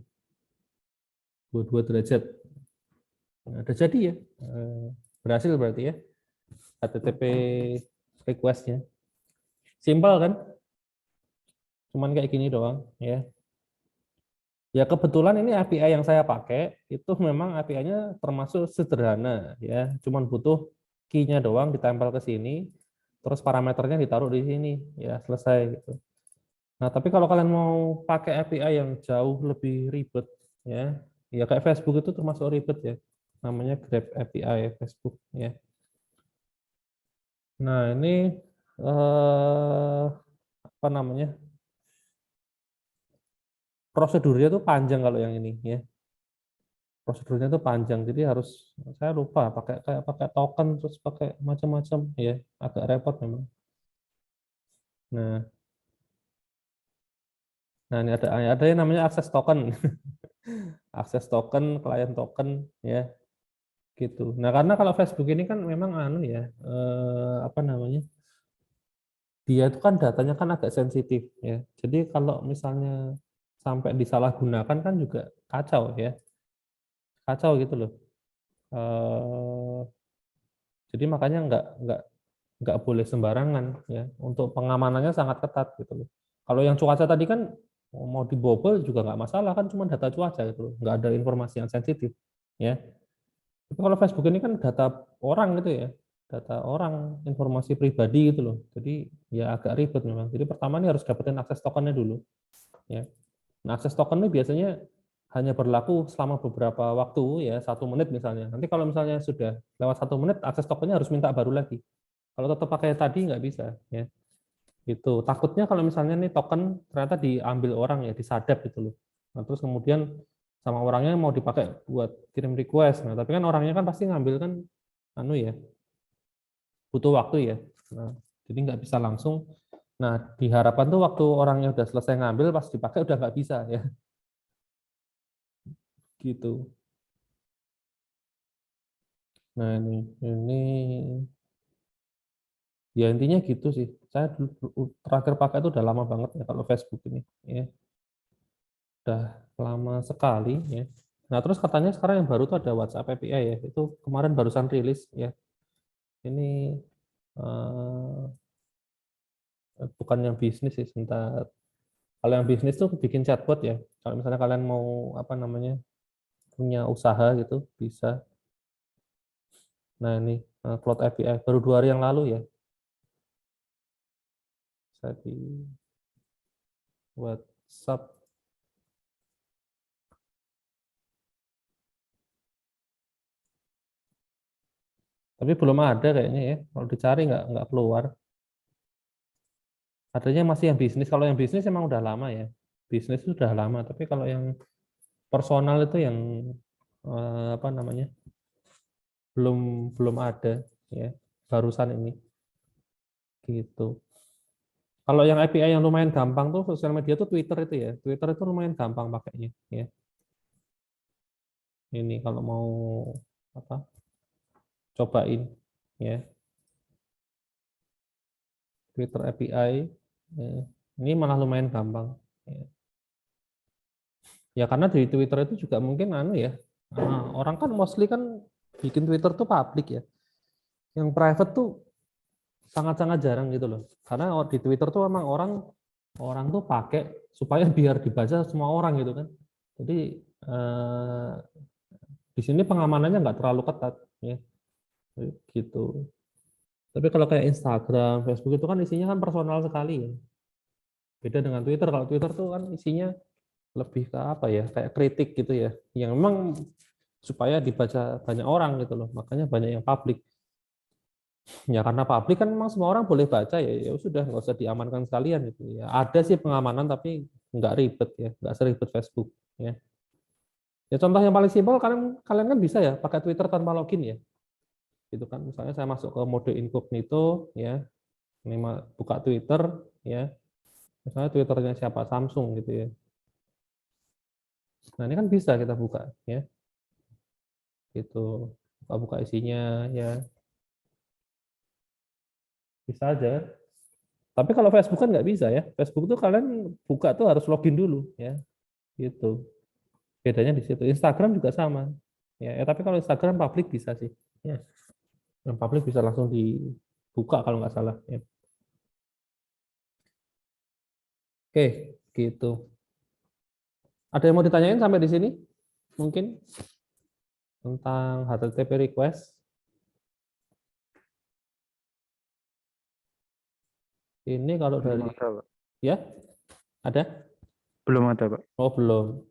22 derajat. Nah, udah jadi ya. Berhasil berarti ya. HTTP request-nya. Simpel kan? Cuman kayak gini doang ya. Ya kebetulan ini API yang saya pakai itu memang API-nya termasuk sederhana ya, cuman butuh key-nya doang ditempel ke sini, terus parameternya ditaruh di sini ya selesai gitu. Nah tapi kalau kalian mau pakai API yang jauh lebih ribet ya, ya kayak Facebook itu termasuk ribet ya, namanya Grab API Facebook ya. Nah ini apa namanya prosedurnya tuh panjang kalau yang ini ya. Prosedurnya itu panjang, jadi harus saya lupa pakai kayak pakai token terus pakai macam-macam ya, agak repot memang. Nah, nah ini ada yang namanya akses token, akses token, klien token ya gitu. Nah karena kalau Facebook ini kan memang anu ya apa namanya, dia itu kan datanya kan agak sensitif ya. Jadi kalau misalnya sampai disalahgunakan kan juga kacau ya, kacau gitu loh. Eh, jadi makanya nggak boleh sembarangan ya, untuk pengamanannya sangat ketat gitu loh. Kalau yang cuaca tadi kan mau dibobol juga nggak masalah kan, cuma data cuaca gitu loh, nggak ada informasi yang sensitif ya. Tapi kalau Facebook ini kan data orang gitu ya, data orang, informasi pribadi gitu loh, jadi ya agak ribet memang. Jadi pertama ini harus dapetin akses tokennya dulu ya. Nah akses token ini biasanya hanya berlaku selama beberapa waktu ya, 1 menit misalnya. Nanti kalau misalnya sudah lewat 1 menit, akses tokennya harus minta baru lagi. Kalau tetap pakai tadi nggak bisa ya. Itu takutnya kalau misalnya nih token ternyata diambil orang ya, disadap gitu loh. Nah, terus kemudian sama orangnya mau dipakai buat kirim request. Nah, tapi kan orangnya kan pasti ngambil kan anu ya, butuh waktu ya. Nah, jadi nggak bisa langsung. Nah, diharapkan tuh waktu orangnya udah selesai ngambil pas dipakai udah nggak bisa ya. Gitu. Nah, ini ya intinya gitu sih. Saya terakhir pakai itu udah lama banget ya kalau Facebook ini ya. Udah lama sekali ya. Nah, terus katanya sekarang yang baru tuh ada WhatsApp API ya. Itu kemarin barusan rilis ya. Ini bukan yang bisnis sih, sebentar. Kalau yang bisnis tuh bikin chatbot ya. Kalau misalnya kalian mau apa namanya punya usaha gitu bisa. Nah, ini Cloud API baru 2 hari yang lalu ya. Saya di WhatsApp. Tapi belum ada kayaknya ya. Kalau dicari nggak keluar. Adanya masih yang bisnis. Kalau yang bisnis emang udah lama ya. Bisnis itu udah lama. Tapi kalau yang personal itu yang apa namanya, belum ada ya, barusan ini gitu. Kalau yang API yang lumayan gampang tuh sosial media tuh Twitter itu ya. Twitter itu lumayan gampang pakainya ya. Ini kalau mau apa? Cobain ya. Twitter API ya. Ini malah lumayan gampang. Ya. Ya karena di Twitter itu juga mungkin anu ya. Orang kan mostly kan bikin Twitter tuh public ya. Yang private tuh sangat-sangat jarang gitu loh. Karena di Twitter tuh memang orang orang tuh pakai supaya biar dibaca semua orang gitu kan. Jadi di sini pengamanannya nggak terlalu ketat ya gitu. Tapi kalau kayak Instagram, Facebook itu kan isinya kan personal sekali ya. Beda dengan Twitter. Kalau Twitter tuh kan isinya lebih ke apa ya, kayak kritik gitu ya. Yang memang supaya dibaca banyak orang gitu loh. Makanya banyak yang publik. Ya karena publik kan memang semua orang boleh baca ya, ya sudah nggak usah diamankan sekalian gitu ya. Ada sih pengamanan tapi nggak ribet ya, nggak seribet Facebook ya. Ya contoh yang paling simpel kalian kalian kan bisa ya pakai Twitter tanpa login ya. Gitu kan. Misalnya saya masuk ke mode incognito ya, ini buka Twitter ya. Misalnya Twitternya siapa, Samsung gitu ya. Nah, ini kan bisa kita buka ya. Gitu. Buka-buka isinya ya. Bisa aja. Tapi kalau Facebook kan nggak bisa ya. Facebook tuh kalian buka tuh harus login dulu ya. Gitu. Bedanya di situ. Instagram juga sama. Ya, tapi kalau Instagram publik bisa sih. Ya. Yang publik bisa langsung dibuka kalau nggak salah. Ya. Oke, gitu. Ada yang mau ditanyain sampai di sini? Mungkin tentang HTTP request. Ini kalau Belum dari ada, Pak. ya ada? Belum ada, Pak. Oh belum.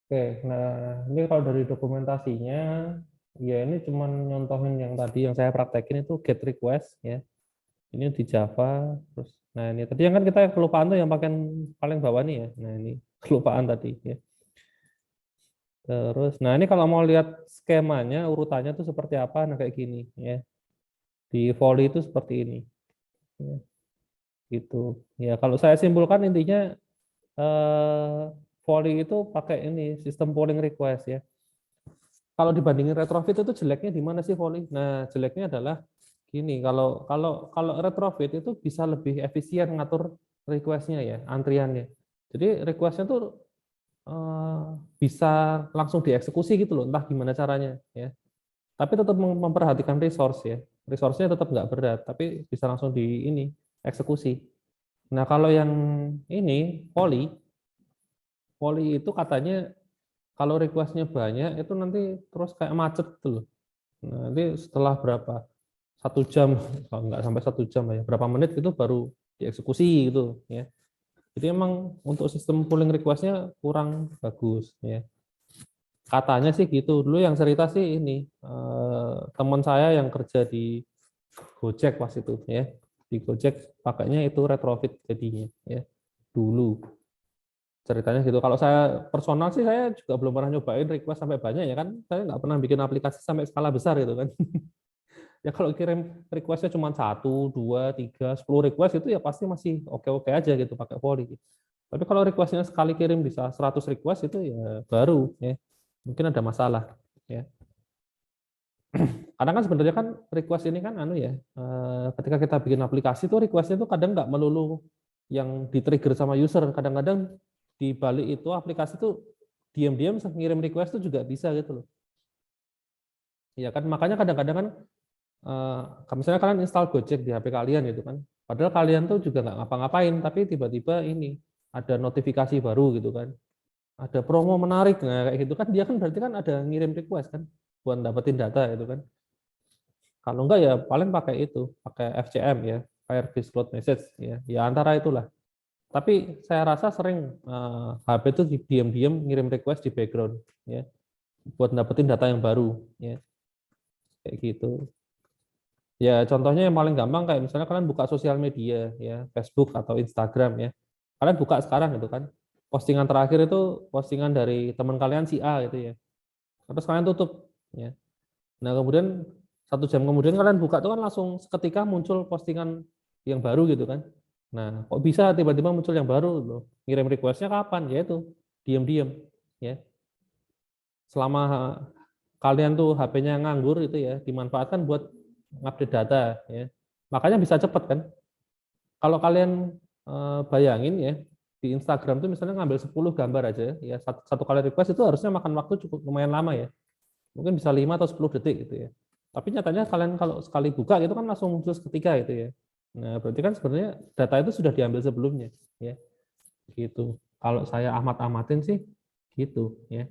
Oke, nah ini kalau dari dokumentasinya, ya ini cuman nyontohin yang tadi yang saya praktekin itu get request ya. Ini di Java, terus, nah ini tadi yang kan kita kelupaan tuh yang paling bawah nih ya. Nah ini kelupaan tadi ya. Terus, nah ini kalau mau lihat skemanya, urutannya tuh seperti apa, nah kayak gini ya. Di volley itu seperti ini. Ya, gitu. Ya kalau saya simpulkan intinya volley itu pakai ini sistem polling request ya. Kalau dibandingin retrofit itu jeleknya di mana sih volley? Nah, jeleknya adalah gini, kalau kalau kalau retrofit itu bisa lebih efisien ngatur request-nya ya, antriannya. Jadi request-nya tuh bisa langsung dieksekusi gitu loh, entah gimana caranya ya. Tapi tetap memperhatikan resource ya. Resource-nya tetap nggak berat, tapi bisa langsung di ini eksekusi. Nah, kalau yang ini volley, volley itu katanya kalau request-nya banyak itu nanti terus kayak macet tuh loh. Nah, nanti setelah berapa? 1 jam, oh, nggak sampai 1 jam ya, berapa menit itu baru dieksekusi gitu ya. Jadi emang untuk sistem pooling request-nya kurang bagus ya. Katanya sih gitu. Dulu yang cerita sih ini teman saya yang kerja di Gojek pas itu ya. Di Gojek pakainya itu retrofit jadinya ya. Dulu ceritanya gitu. Kalau saya personal sih saya juga belum pernah nyobain request sampai banyak ya kan. Saya nggak pernah bikin aplikasi sampai skala besar gitu kan. Ya kalau kirim requestnya cuma 1, 2, 3, 10 request itu ya pasti masih oke-oke aja gitu pakai Volley. Tapi kalau requestnya sekali kirim bisa 100 request itu ya baru ya mungkin ada masalah ya. Karena kan sebenarnya kan request ini kan anu ya ketika kita bikin aplikasi tuh requestnya tuh kadang nggak melulu yang di-trigger sama user. Kadang-kadang di balik itu aplikasi tuh diam-diam ngirim request tuh juga bisa gitu loh. Ya kan makanya kadang-kadang kan misalnya kalian install Gojek di HP kalian gitu kan. Padahal kalian tuh juga nggak ngapa-ngapain, tapi tiba-tiba ini ada notifikasi baru gitu kan. Ada promo menarik, nah kayak gitu kan dia kan berarti kan ada ngirim request kan buat dapetin data gitu kan. Kalau enggak ya paling pakai itu, pakai FCM ya, Firebase Cloud Message ya. Ya antara itulah. Tapi saya rasa sering HP itu diam-diam ngirim request di background ya buat dapetin data yang baru ya. Kayak gitu. Ya, contohnya yang paling gampang kayak misalnya kalian buka sosial media ya, Facebook atau Instagram ya. Kalian buka sekarang gitu kan. Postingan terakhir itu postingan dari teman kalian si A gitu ya. terus kalian tutup. Ya. Nah kemudian 1 jam kemudian kalian buka itu kan langsung seketika muncul postingan yang baru gitu kan. Nah kok bisa tiba-tiba muncul yang baru loh? Ngirim requestnya kapan? Ya itu diam-diam. Ya. Selama kalian tuh HP-nya nganggur itu ya dimanfaatkan buat update data. Ya. Makanya bisa cepat kan. Kalau kalian bayangin ya di Instagram tuh misalnya ngambil 10 gambar aja ya satu kali request itu harusnya makan waktu cukup lumayan lama ya. Mungkin bisa 5 atau 10 detik gitu ya. Tapi nyatanya kalian kalau sekali buka gitu kan langsung muncul seketika gitu ya. Nah, berarti kan sebenarnya data itu sudah diambil sebelumnya ya. Gitu. Kalau saya amat-amatin sih gitu ya.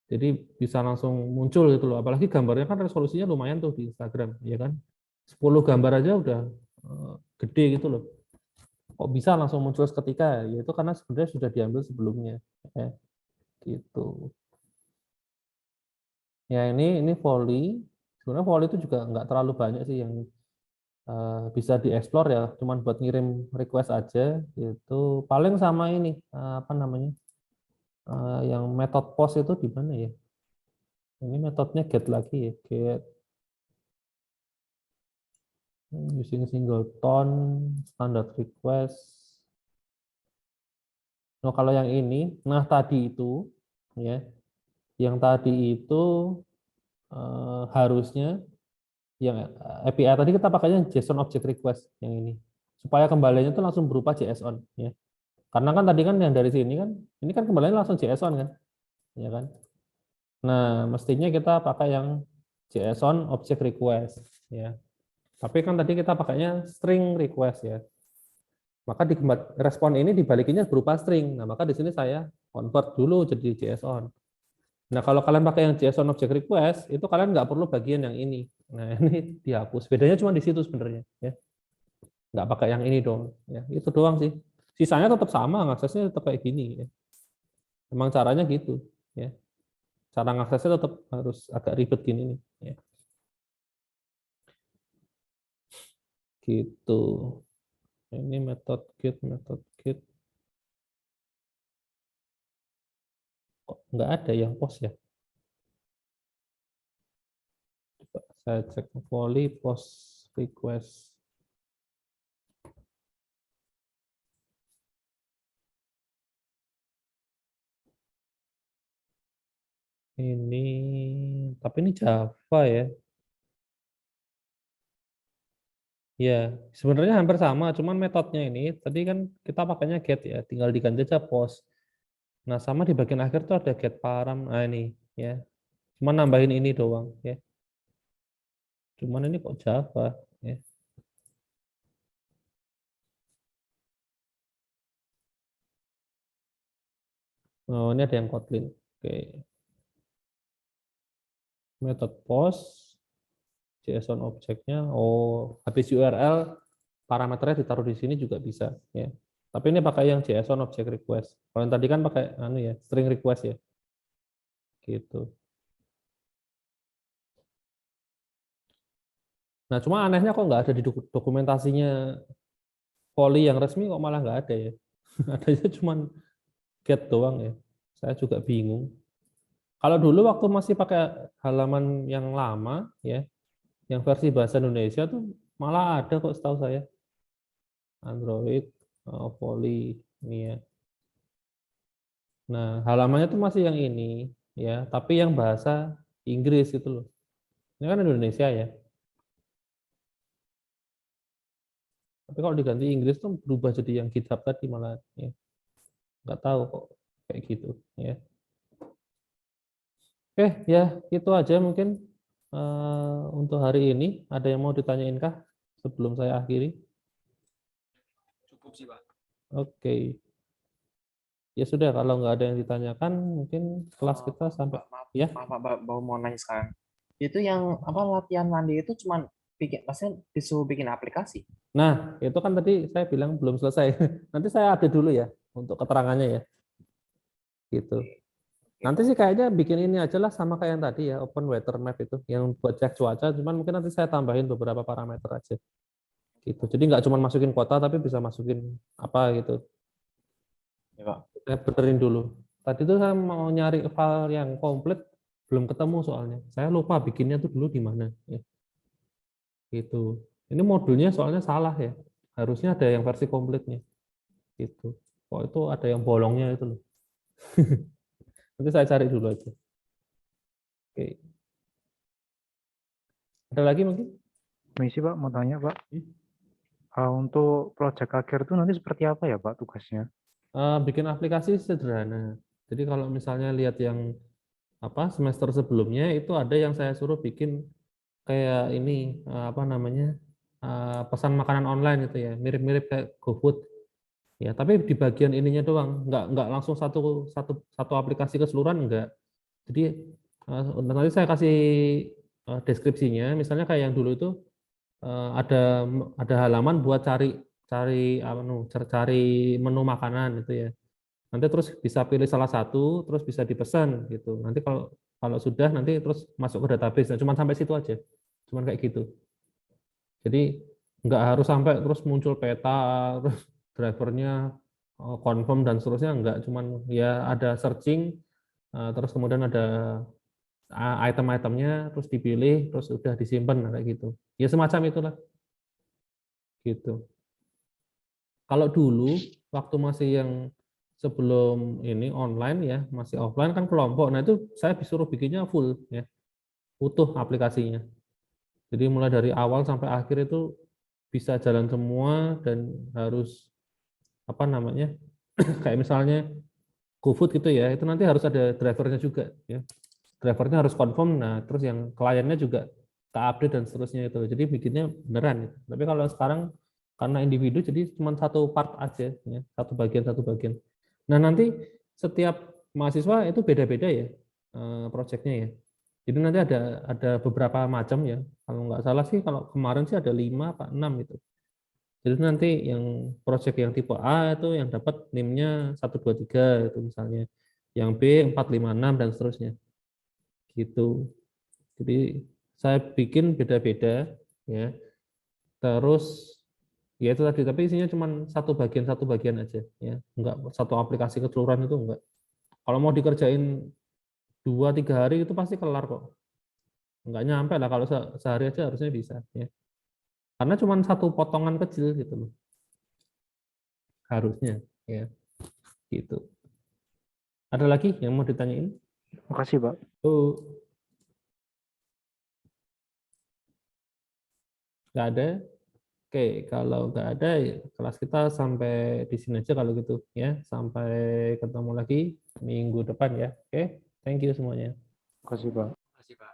Jadi bisa langsung muncul gitu loh. Apalagi gambarnya kan resolusinya lumayan tuh di Instagram, ya kan. 10 gambar aja udah gede gitu loh. Kok bisa langsung muncul seketika? Ya itu karena sebenarnya sudah diambil sebelumnya. Ya, gitu. Ya ini volley. Sebenarnya volley itu juga nggak terlalu banyak sih yang bisa dieksplor ya. Cuman buat ngirim request aja. Itu paling sama ini apa namanya? Yang metode post itu di mana ya? Ini metodenya get lagi ya. Get using singleton, standard request. Nah, kalau yang ini, nah tadi itu, ya, yang tadi itu harusnya yang API tadi kita pakainya JSON Object Request yang ini, supaya kembaliannya itu langsung berupa JSON, ya. Karena kan tadi kan yang dari sini kan, ini kan kembaliannya langsung JSON kan, ya kan. Nah, mestinya kita pakai yang JSON Object Request, ya. Tapi kan tadi kita pakainya string request ya. Maka di respon ini dibalikinnya berupa string. Nah, maka di sini saya convert dulu jadi JSON. Nah, kalau kalian pakai yang JSON Object Request, itu kalian nggak perlu bagian yang ini. Nah, ini dihapus. Bedanya cuma di situ sebenarnya. Ya. Nggak pakai yang ini dong. Ya, itu doang sih. Sisanya tetap sama, aksesnya tetap kayak gini. Ya. Emang caranya gitu. Ya. Cara ngaksesnya tetap harus agak ribet gini nih. Ya. Gitu. Ini metode get. Kok nggak ada yang post ya? Coba saya cek volley post request. Ini, tapi ini Java ya. Ya, sebenarnya hampir sama, cuman metodenya ini tadi kan kita pakainya get ya, tinggal diganti aja post. Nah, sama di bagian akhir tuh ada get param. Nah, ini ya. Cuman nambahin ini doang ya. Cuman ini kok Java ya. Oh, ini ada yang Kotlin. Oke. Metode post JSON objeknya. Oh, habis URL parameternya ditaruh di sini juga bisa ya. Tapi ini pakai yang JSON object request. Kalau yang tadi kan pakai anu ya, string request ya. Gitu. Nah, cuma anehnya kok nggak ada di dokumentasinya Volley yang resmi kok malah nggak ada ya. Adanya cuma get doang ya. Saya juga bingung. Kalau dulu waktu masih pakai halaman yang lama ya, yang versi bahasa Indonesia tuh malah ada kok setahu saya. Android Volley ini ya. Nah, halamannya tuh masih yang ini ya, tapi yang bahasa Inggris gitu loh. Ini kan Indonesia ya. Tapi kalau diganti Inggris tuh berubah jadi yang GitHub tadi malah ya. Nggak tahu kok kayak gitu ya. Oke, ya itu aja mungkin untuk hari ini. Ada yang mau ditanyain kah sebelum saya akhiri? Cukup sih, Pak. Oke, ya sudah kalau nggak ada yang ditanyakan, mungkin kelas kita sampai Pak, maaf, ya. maaf, Pak, baru mau nanya sekarang. Itu yang apa latihan mandi itu cuman bikin, maksudnya disuruh bikin aplikasi. Nah, itu kan tadi saya bilang belum selesai. Nanti saya update dulu ya untuk keterangannya ya, gitu. Oke, Nanti Pak. sih kayaknya bikin ini aja lah sama kayak yang tadi ya, Open Weather Map itu, yang buat cek cuaca. Cuman mungkin nanti saya tambahin beberapa parameter aja, gitu. Jadi nggak cuma masukin kota, tapi bisa masukin apa gitu. Ya, Pak. Saya benerin dulu. Tadi tuh saya mau nyari file yang komplit, belum ketemu soalnya. Saya lupa bikinnya tuh dulu di mana. Ya, gitu. Ini modulnya soalnya salah ya. Harusnya ada yang versi komplitnya. Gitu. Kok itu ada yang bolongnya itu loh. Nanti saya cari dulu aja. Oke. Ada lagi mungkin? Misi Pak, mau tanya Pak, Hmm? untuk proyek akhir itu nanti seperti apa ya Pak tugasnya? Bikin aplikasi sederhana. Jadi kalau misalnya lihat yang apa semester sebelumnya itu ada yang saya suruh bikin kayak ini apa namanya pesan makanan online gitu ya, mirip-mirip kayak GoFood ya. Tapi di bagian ininya doang, nggak langsung satu satu satu aplikasi keseluruhan enggak. Jadi nanti saya kasih deskripsinya, misalnya kayak yang dulu itu ada halaman buat cari cari cari menu makanan gitu ya. Nanti terus bisa pilih salah satu, terus bisa dipesan gitu. Nanti kalau kalau sudah nanti terus masuk ke database. Nah, cuma sampai situ aja. Cuman kayak gitu. Jadi nggak harus sampai terus muncul peta, terus drivernya confirm dan seterusnya nggak. Cuman ya ada searching, terus kemudian ada item-itemnya, terus dipilih, terus udah disimpan kayak gitu. Ya semacam itulah. Gitu. Kalau dulu waktu masih yang sebelum ini online ya, masih offline kan kelompok. Nah, itu saya disuruh bikinnya full ya, utuh aplikasinya. Jadi mulai dari awal sampai akhir itu bisa jalan semua dan harus apa namanya? Kayak misalnya GoFood gitu ya, itu nanti harus ada drivernya juga ya. Drivernya harus confirm, nah terus yang kliennya juga ke-update dan seterusnya itu. Jadi bikinnya beneran gitu. Tapi kalau sekarang karena individu jadi cuma satu part aja ya, satu bagian. Nah, nanti setiap mahasiswa itu beda-beda ya proyeknya ya. Jadi nanti ada beberapa macam ya. Kalau nggak salah sih kalau kemarin sih ada 5 apa 6 gitu. Jadi nanti yang proyek yang tipe A itu yang dapat NIM-nya 123 itu misalnya. Yang B 456 dan seterusnya. Gitu. Jadi saya bikin beda-beda ya. Terus ya itu tadi tapi isinya cuma satu bagian aja ya. Enggak satu aplikasi keseluruhan itu enggak. Kalau mau dikerjain 2-3 hari itu pasti kelar kok. Enggak nyampe lah kalau sehari aja harusnya bisa ya. Karena cuma satu potongan kecil gitu loh. Harusnya ya. Gitu. Ada lagi yang mau ditanyain? Makasih Pak. Oh, nggak ada. Oke, kalau nggak ada ya kelas kita sampai di sini aja kalau gitu ya. Sampai ketemu lagi minggu depan ya. Oke, thank you semuanya. Makasih Pak. Makasih, Pak.